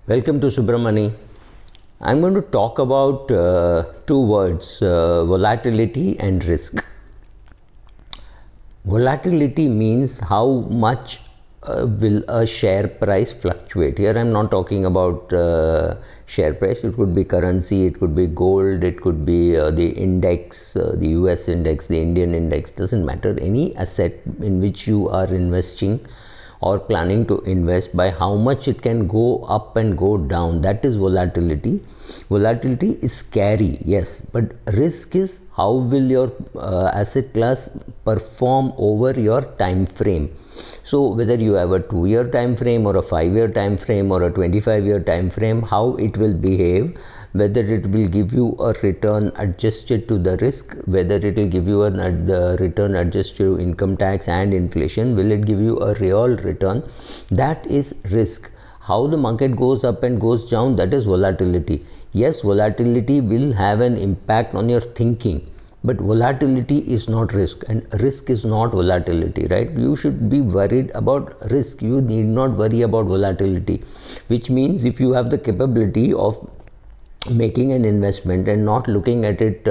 Welcome to Subramani. I'm going to talk about two words, volatility and risk. Volatility means how much will a share price fluctuate. Here I'm not talking about share price. It could be currency, it could be gold, it could be the index, the US index, the Indian index, doesn't matter. Any asset in which you are investing or planning to invest, by how much it can go up and go down, that is volatility. Volatility is scary, yes, but risk is how will your asset class perform over your time frame. So whether you have a 2-year time frame or a 5-year time frame or a 25-year time frame, how it will behave, whether it will give you a return adjusted to the risk, whether it will give you a return adjusted to income tax and inflation, will it give you a real return, that is risk. How the market goes up and goes down, that is volatility. Yes, volatility will have an impact on your thinking, but volatility is not risk, and risk is not volatility, right? You should be worried about risk, you need not worry about volatility, which means if you have the capability of making an investment and not looking at it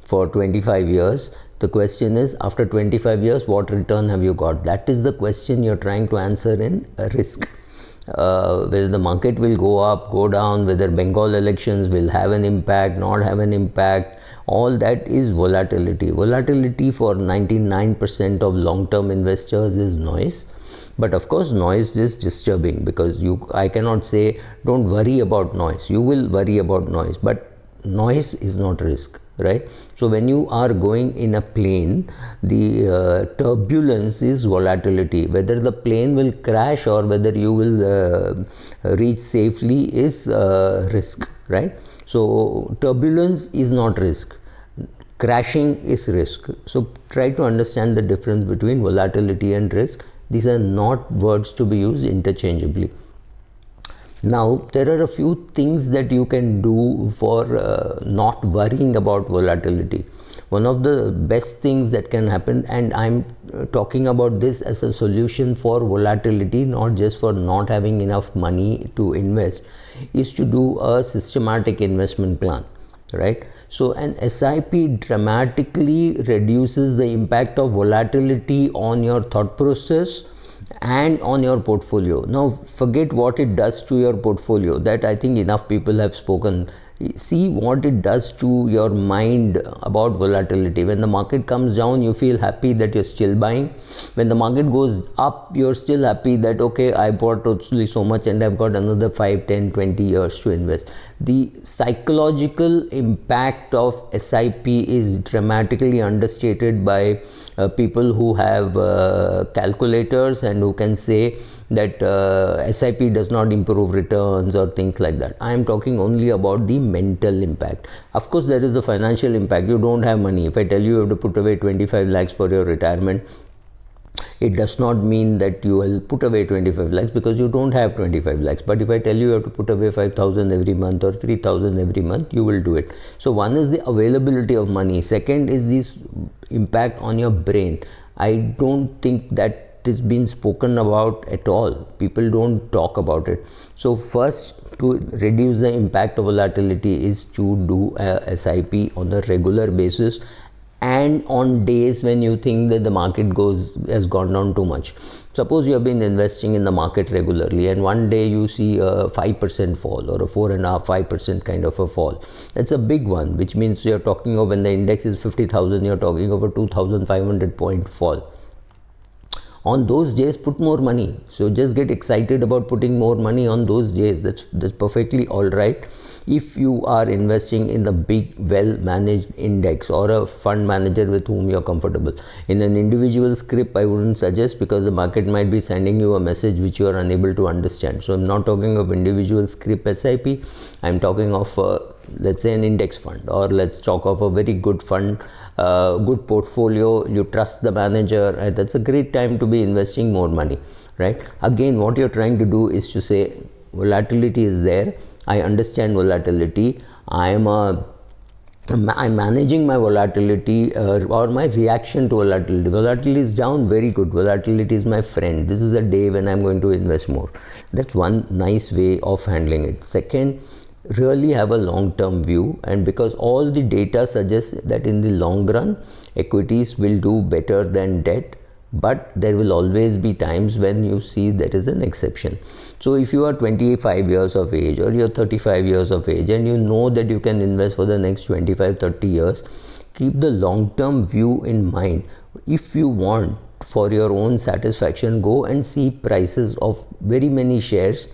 for 25 years, the question is, after 25 years, what return have you got? That is the question you're trying to answer in risk. Whether the market will go up, go down, whether Bengal elections will have an impact, not have an impact, all that is volatility. Volatility for 99% of long-term investors is noise. But of course noise is disturbing, because I cannot say don't worry about noise. You will worry about noise, but noise is not risk, right? So when you are going in a plane, the turbulence is volatility. Whether the plane will crash or whether you will reach safely is risk, right? So turbulence is not risk, crashing is risk. So try to understand the difference between volatility and risk. These are not words to be used interchangeably. Now, there are a few things that you can do for not worrying about volatility. One of the best things that can happen, and I'm talking about this as a solution for volatility, not just for not having enough money to invest, is to do a systematic investment plan, right? So an SIP dramatically reduces the impact of volatility on your thought process and on your portfolio. Now forget what it does to your portfolio, that I think enough people have spoken. See what it does to your mind about volatility. When the market comes down, you feel happy that you're still buying. When the market goes up, you're still happy that okay, I bought totally so much and I've got another 5, 10, 20 years to invest. The psychological impact of SIP is dramatically understated by people who have calculators and who can say that SIP does not improve returns or things like that. I am talking only about the mental impact. Of course, there is the financial impact. You don't have money. If I tell you have to put away 25 lakhs for your retirement, it does not mean that you will put away 25 lakhs because you don't have 25 lakhs. But if I tell you have to put away 5,000 every month or 3,000 every month, you will do it. So one is the availability of money. Second is this impact on your brain. I don't think that is been spoken about at all. People don't talk about it. So first, to reduce the impact of volatility is to do a SIP on a regular basis, and on days when you think that the market has gone down too much. Suppose you have been investing in the market regularly and one day you see a 5% fall or a 4.5-5% kind of a fall. That's a big one, which means you're talking of, when the index is 50,000, you're talking of a 2,500 point fall. On those days, put more money. So just get excited about putting more money on those days. That's perfectly all right. If you are investing in the big, well-managed index or a fund manager with whom you're comfortable. In an individual script, I wouldn't suggest, because the market might be sending you a message which you are unable to understand. So I'm not talking of individual script SIP. I'm talking of, let's say, an index fund, or let's talk of a very good fund, good portfolio. You trust the manager, and that's a great time to be investing more money, right? Again, what you're trying to do is to say volatility is there. I understand volatility. I am a I'm managing my volatility or my reaction to volatility. Volatility is down, very good. Volatility is my friend. This is the day when I'm going to invest more. That's one nice way of handling it. Second, really have a long-term view, and because all the data suggests that in the long run, equities will do better than debt, but there will always be times when you see there is an exception. So if you are 25 years of age or you're 35 years of age and you know that you can invest for the next 25-30 years, keep the long-term view in mind. If you want, for your own satisfaction, go and see prices of very many shares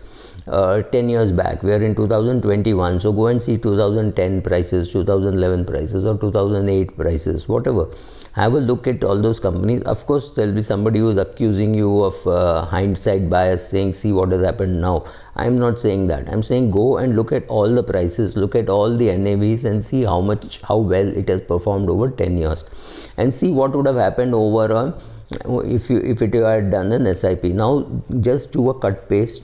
10 years back. We are in 2021, so go and see 2010 prices, 2011 prices, or 2008 prices, whatever. Have a look at all those companies. Of course, there will be somebody who is accusing you of hindsight bias, saying, see what has happened now. I'm not saying that. I'm saying go and look at all the prices, look at all the NAVs, and see how well it has performed over 10 years, and see what would have happened over if it had done an SIP. Now just do a cut paste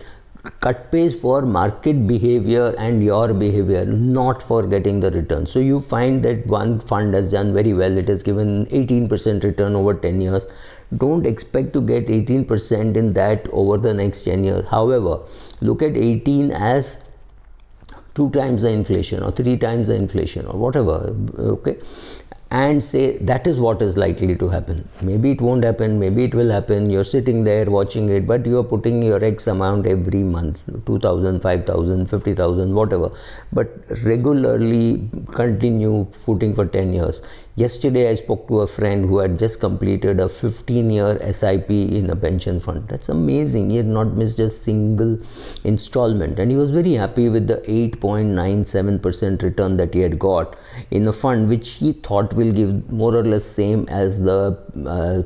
for market behavior and your behavior, not for getting the return. So you find that one fund has done very well, it has given 18% return over 10 years. Don't expect to get 18% in that over the next 10 years. However, look at 18 as 2 times the inflation or 3 times the inflation or whatever, okay, and say that is what is likely to happen. Maybe it won't happen, maybe it will happen. You're sitting there watching it, but you are putting your X amount every month, 2,000, 5,000, 50,000, whatever, but regularly continue putting for 10 years. Yesterday I spoke to a friend who had just completed a 15-year SIP in a pension fund. That's amazing. He had not missed a single installment, and he was very happy with the 8.97% return that he had got in a fund which he thought will give more or less same as the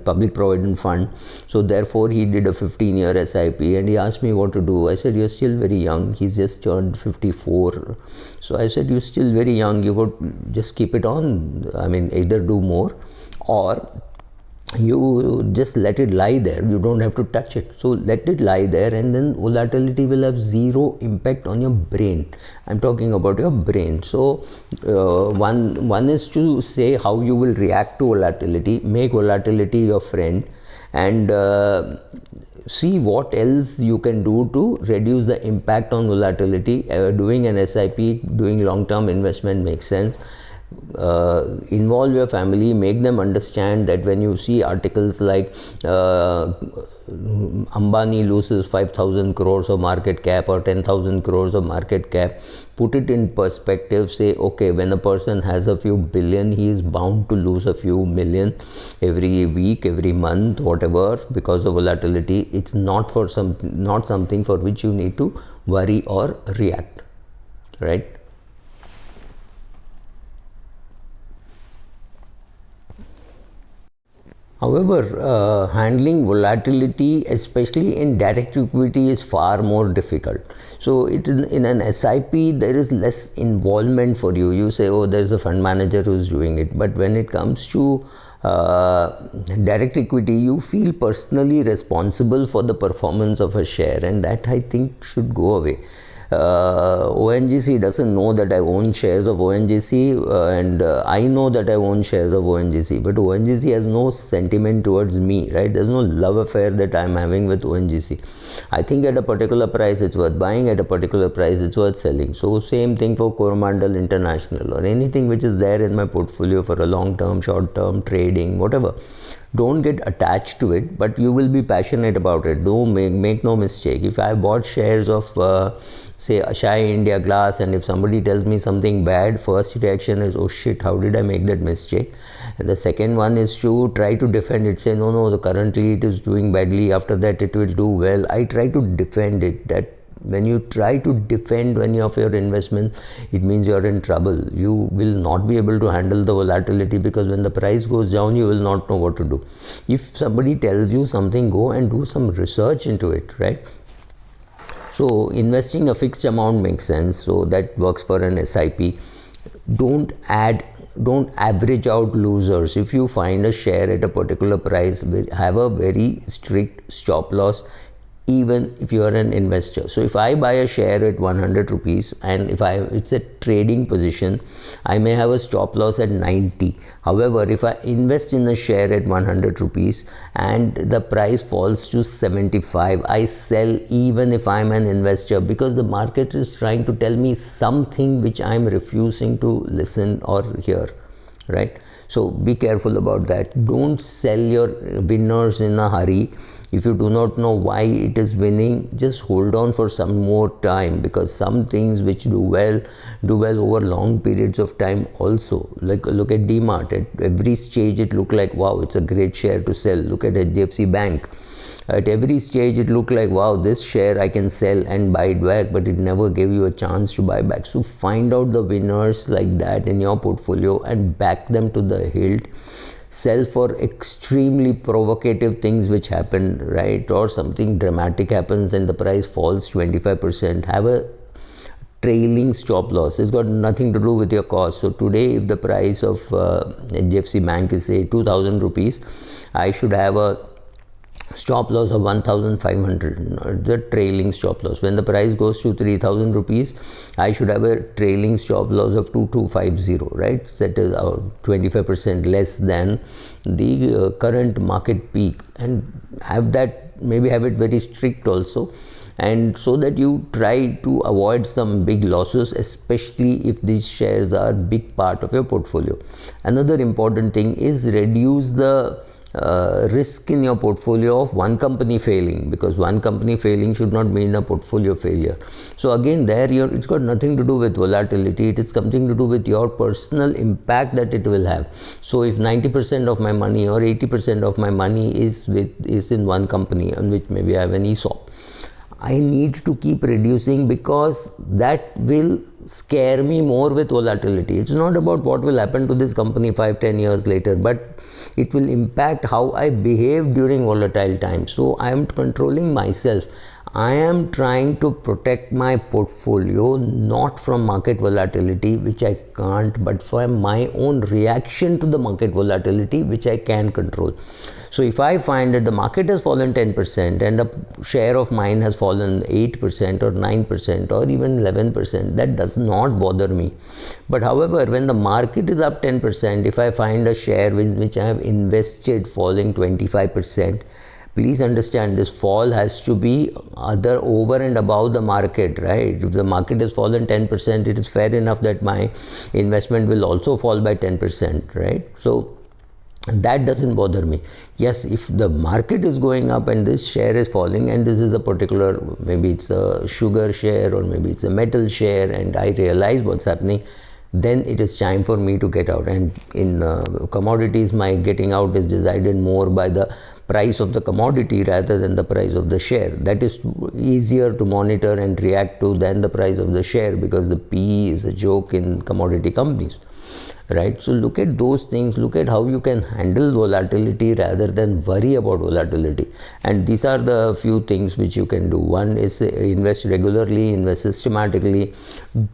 public provident fund. So therefore he did a 15-year SIP, and he asked me what to do. I said, you're still very young. He's just turned 54. So I said, you're still very young, you could just keep it on. I mean, either do more or you just let it lie there. You don't have to touch it. So let it lie there, and then volatility will have zero impact on your brain. I'm talking about your brain. So one is to say how you will react to volatility. Make volatility your friend, and see what else you can do to reduce the impact on volatility. Doing an SIP, doing long-term investment makes sense. Involve your family, make them understand that when you see articles like Ambani loses 5,000 crores of market cap or 10,000 crores of market cap, put it in perspective. Say, okay, when a person has a few billion, he is bound to lose a few million every week, every month, whatever, because of volatility. It's not something for which you need to worry or react, right? However, handling volatility, especially in direct equity, is far more difficult. So in an SIP, there is less involvement for you. You say, oh, there is a fund manager who's doing it. But when it comes to direct equity, you feel personally responsible for the performance of a share, and that I think should go away. ONGC doesn't know that I own shares of ONGC, and I know that I own shares of ONGC, but ONGC has no sentiment towards me, right? There's no love affair that I'm having with ONGC. I think at a particular price it's worth buying, at a particular price it's worth selling. So same thing for Coromandel International or anything which is there in my portfolio for a long term, short term, trading, whatever. Don't get attached to it, but you will be passionate about it. Don't make no mistake. If I bought shares of say Ashai India Glass, and if somebody tells me something bad, first reaction is, oh shit, how did I make that mistake? And the second one is to try to defend it. Say, no, currently it is doing badly, after that it will do well. I try to defend it. That when you try to defend any of your investment, it means you're in trouble. You will not be able to handle the volatility, because when the price goes down, you will not know what to do. If somebody tells you something, go and do some research into it, right? So investing a fixed amount makes sense. So that works for an SIP. Don't average out losers. If you find a share at a particular price, have a very strict stop loss. even if you are an investor. So if I buy a share at 100 rupees and if it's a trading position, I may have a stop loss at 90. However, if I invest in a share at 100 rupees and the price falls to 75, I sell even if I'm an investor, because the market is trying to tell me something which I'm refusing to listen or hear, right? So be careful about that. Don't sell your winners in a hurry. If you do not know why it is winning, just hold on for some more time, because some things which do well over long periods of time also. Like look at DMart. At every stage it looked like, wow, it's a great share to sell. Look at HDFC Bank. At every stage it looked like, wow, this share I can sell and buy it back, but it never gave you a chance to buy back. So find out the winners like that in your portfolio and back them to the hilt. Sell for extremely provocative things which happen, right? Or something dramatic happens and the price falls 25%. Have a trailing stop loss. It's got nothing to do with your cost. So today, if the price of HDFC Bank is say 2,000 rupees, I should have a stop loss of 1,500, the trailing stop loss. When the price goes to 3,000 rupees, I should have a trailing stop loss of 2,250, right? Set is 25% less than the current market peak, and have that, maybe have it very strict also, and so that you try to avoid some big losses, especially if these shares are big part of your portfolio. Another important thing is reduce the risk in your portfolio of one company failing, because one company failing should not mean a portfolio failure. So again, there it's got nothing to do with volatility. It is something to do with your personal impact that it will have. So if 90% of my money or 80% of my money is in one company on which maybe I have an ESOP, I need to keep reducing, because that will scare me more with volatility. It's not about what will happen to this company 5-10 years later, but it will impact how I behave during volatile times. So I am controlling myself. I am trying to protect my portfolio not from market volatility, which I can't, but from my own reaction to the market volatility, which I can control. So if I find that the market has fallen 10% and a share of mine has fallen 8% or 9% or even 11%, that does not bother me. But however, when the market is up 10%, if I find a share which I have invested falling 25%, please understand, this fall has to be over and above the market, right? If the market has fallen 10%, it is fair enough that my investment will also fall by 10%, right? So that doesn't bother me. Yes, if the market is going up and this share is falling, and this is a particular, maybe it's a sugar share or maybe it's a metal share, and I realize what's happening, then it is time for me to get out. And in commodities, my getting out is decided more by the price of the commodity rather than the price of the share. That is easier to monitor and react to than the price of the share, because the PE is a joke in commodity companies, right? So look at those things, look at how you can handle volatility rather than worry about volatility. And these are the few things which you can do. One is invest regularly, invest systematically,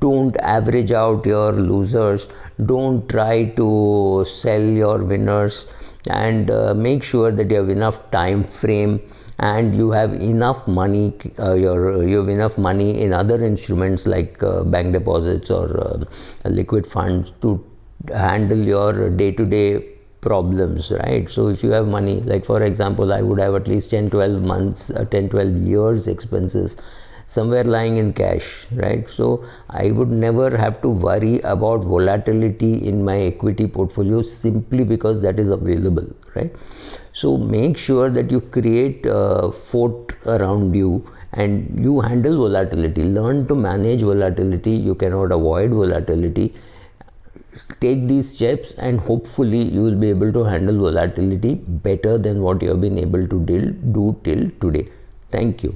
don't average out your losers, don't try to sell your winners, and make sure that you have enough time frame and you have enough money, you have enough money in other instruments like bank deposits or liquid funds to handle your day-to-day problems, right? So if you have money, like for example, I would have at least 10-12 months, 10-12 years expenses somewhere lying in cash, right? So I would never have to worry about volatility in my equity portfolio simply because that is available, right? So make sure that you create a fort around you and you handle volatility. Learn to manage volatility. You cannot avoid volatility. Take these steps and hopefully you will be able to handle volatility better than what you have been able to do till today. Thank you.